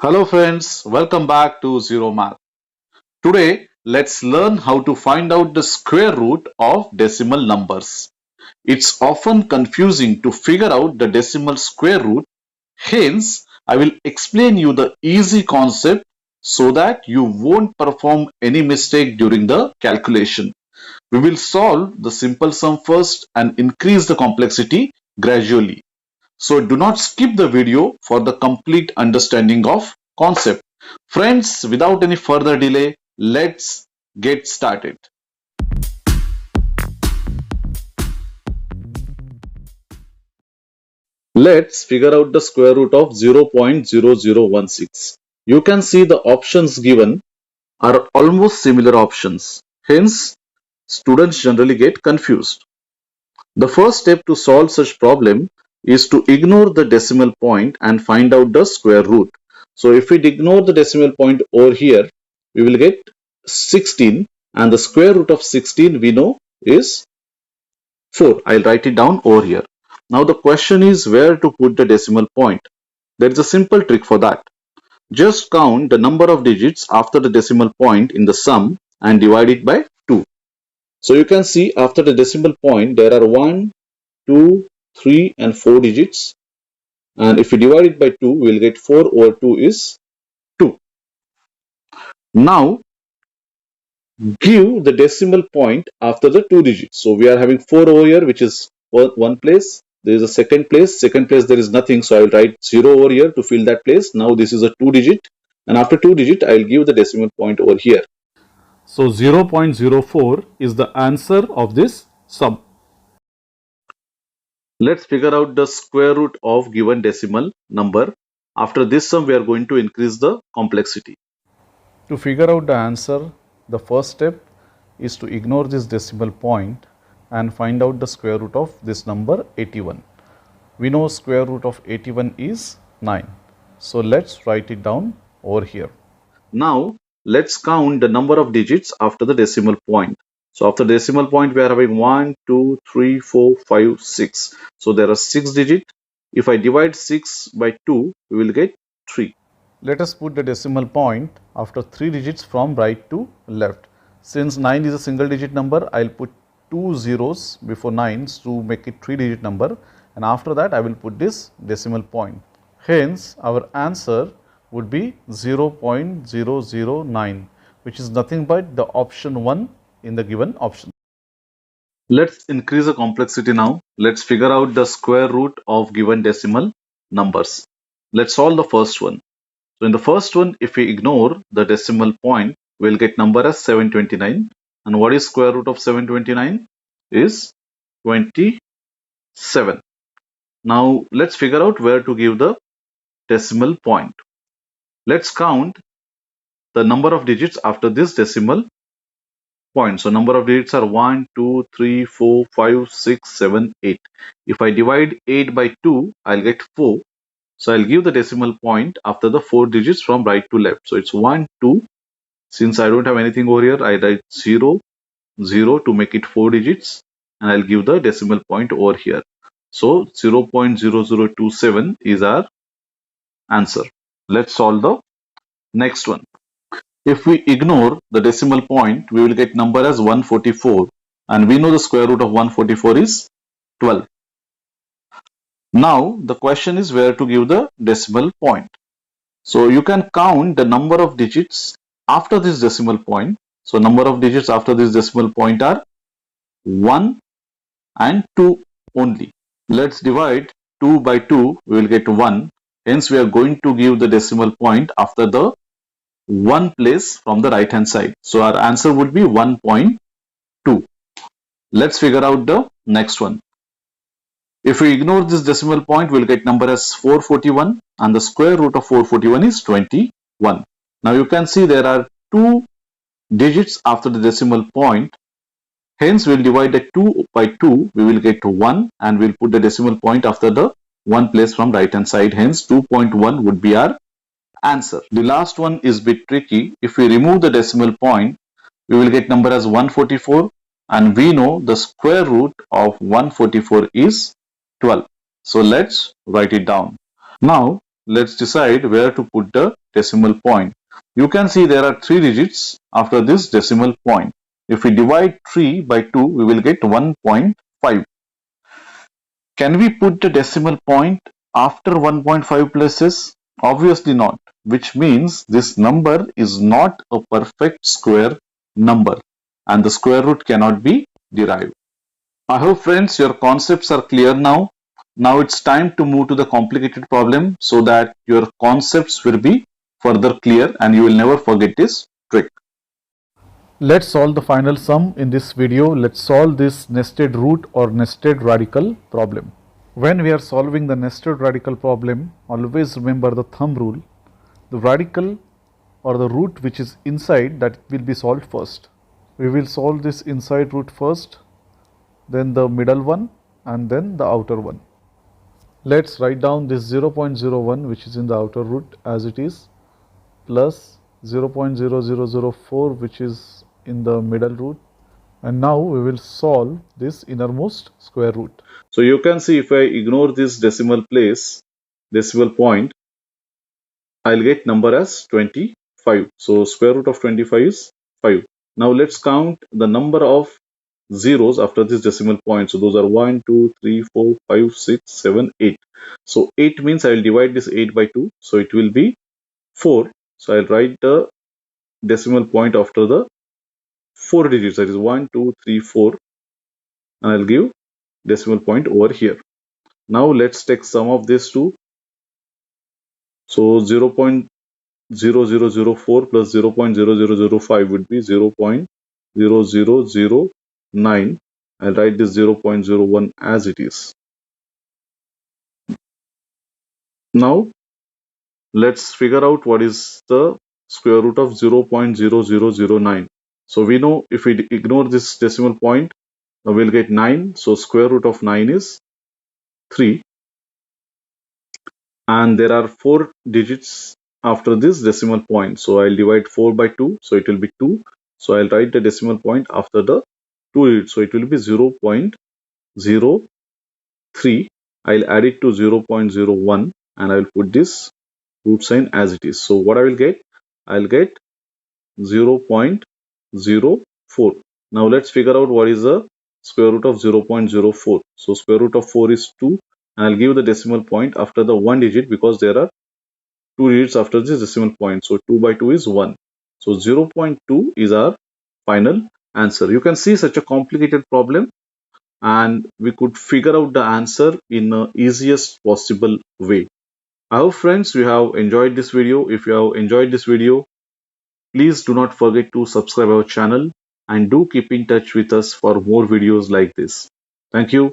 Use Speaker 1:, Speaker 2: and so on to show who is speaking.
Speaker 1: Hello friends, welcome back to Zero Math. Today, let's learn how to find out the square root of decimal numbers. It's often confusing to figure out the decimal square root. Hence, I will explain you the easy concept so that you won't perform any mistake during the calculation. We will solve the simple sum first and increase the complexity gradually. So do not skip the video for the complete understanding of concept. Friends, without any further delay, let's get started. Let's figure out the square root of 0.0016. You can see the options given are almost similar options. Hence, students generally get confused. The first step to solve such problem is to ignore the decimal point and find out the square root. So if we ignore the decimal point over here, we will get 16, and the square root of 16 we know is 4. I'll write it down over here. Now the question is where to put the decimal point. There is a simple trick for that. Just count the number of digits after the decimal point in the sum and divide it by 2. So you can see after the decimal point there are 1, 2, 3 and 4 digits, and if we divide it by 2 we will get 4 over 2 is 2. Now give the decimal point after the 2 digits. So we are having 4 over here, which is one place. There is a second place there is nothing, so I will write 0 over here to fill that place. Now this is a 2 digit, and after 2 digit I will give the decimal point over here. So 0.04 is the answer of this sum. Let's figure out the square root of given decimal number. After this sum, we are going to increase the complexity.
Speaker 2: To figure out the answer, the first step is to ignore this decimal point and find out the square root of this number 81. We know square root of 81 is 9. So let's write it down over here.
Speaker 1: Now let's count the number of digits after the decimal point. So after the decimal point, we are having 1, 2, 3, 4, 5, 6. So there are 6 digits. If I divide 6 by 2, we will get 3.
Speaker 2: Let us put the decimal point after 3 digits from right to left. Since 9 is a single digit number, I will put 2 zeros before 9s to make it 3 digit number, and after that I will put this decimal point. Hence, our answer would be 0.009, which is nothing but the option 1 in the given option.
Speaker 1: Let's increase the complexity now. Let's figure out the square root of given decimal numbers. Let's solve the first one. So in the first one, if we ignore the decimal point, we'll get number as 729. And what is square root of 729? Is 27. Now let's figure out where to give the decimal point. Let's count the number of digits after this decimal point. So number of digits are 1, 2, 3, 4, 5, 6, 7, 8. If I divide 8 by 2, I'll get 4. So I'll give the decimal point after the 4 digits from right to left. So it's 1, 2. Since I don't have anything over here, I write 0, 0 to make it 4 digits. And I'll give the decimal point over here. So 0.0027 is our answer. Let's solve the next one. If we ignore the decimal point, we will get number as 144, and we know the square root of 144 is 12. Now the question is where to give the decimal point. So you can count the number of digits after this decimal point. So number of digits after this decimal point are 1 and 2 only. Let's divide 2 by 2, we will get 1. Hence we are going to give the decimal point after the 1 place from the right hand side. So our answer would be 1.2. Let's figure out the next one. If we ignore this decimal point, we'll get number as 441, and the square root of 441 is 21. Now you can see there are 2 digits after the decimal point. Hence we'll divide the 2 by 2, we will get 1, and we'll put the decimal point after the 1 place from right hand side. Hence 2.1 would be our answer. The last one is a bit tricky. If we remove the decimal point, we will get number as 144, and we know the square root of 144 is 12. So let's write it down. Now let's decide where to put the decimal point. You can see there are 3 digits after this decimal point. If we divide 3 by 2, we will get 1.5. Can we put the decimal point after 1.5 places? Obviously not, which means this number is not a perfect square number and the square root cannot be derived. I hope friends your concepts are clear now. Now it's time to move to the complicated problem so that your concepts will be further clear and you will never forget this trick.
Speaker 2: Let's solve the final sum in this video. Let's solve this nested root or nested radical problem. When we are solving the nested radical problem, always remember the thumb rule. The radical or the root which is inside, that will be solved first. We will solve this inside root first, then the middle one, and then the outer one. Let's write down this 0.01 which is in the outer root as it is, plus 0.0004 which is in the middle root, and now we will solve this innermost square root.
Speaker 1: So you can see if I ignore this decimal point, I'll get number as 25. So square root of 25 is 5. Now let's count the number of zeros after this decimal point. So those are 1, 2, 3, 4, 5, 6, 7, 8. So 8 means I will divide this 8 by 2. So it will be 4. So I'll write the decimal point after the 4 digits, that is 1, 2, 3, 4, and I'll give decimal point over here. Now let's take sum of these two. So 0.0004 plus 0.0005 would be 0.0009. I'll write this 0.01 as it is. Now let's figure out what is the square root of 0.0009. So we know if we ignore this decimal point, we'll get 9. So square root of 9 is 3. And there are 4 digits after this decimal point. So I'll divide 4 by 2. So it will be 2. So I'll write the decimal point after the 2 digits. So it will be 0.03. I'll add it to 0.01 and I'll put this root sign as it is. So what I will get? I'll get 0.04. Now let's figure out what is the square root of 0.04. So square root of 4 is 2. And I'll give the decimal point after the 1 digit because there are 2 digits after this decimal point. So 2 by 2 is 1. So 0.2 is our final answer. You can see such a complicated problem and we could figure out the answer in the easiest possible way. I hope friends you have enjoyed this video. If you have enjoyed this video, please do not forget to subscribe our channel and do keep in touch with us for more videos like this. Thank you.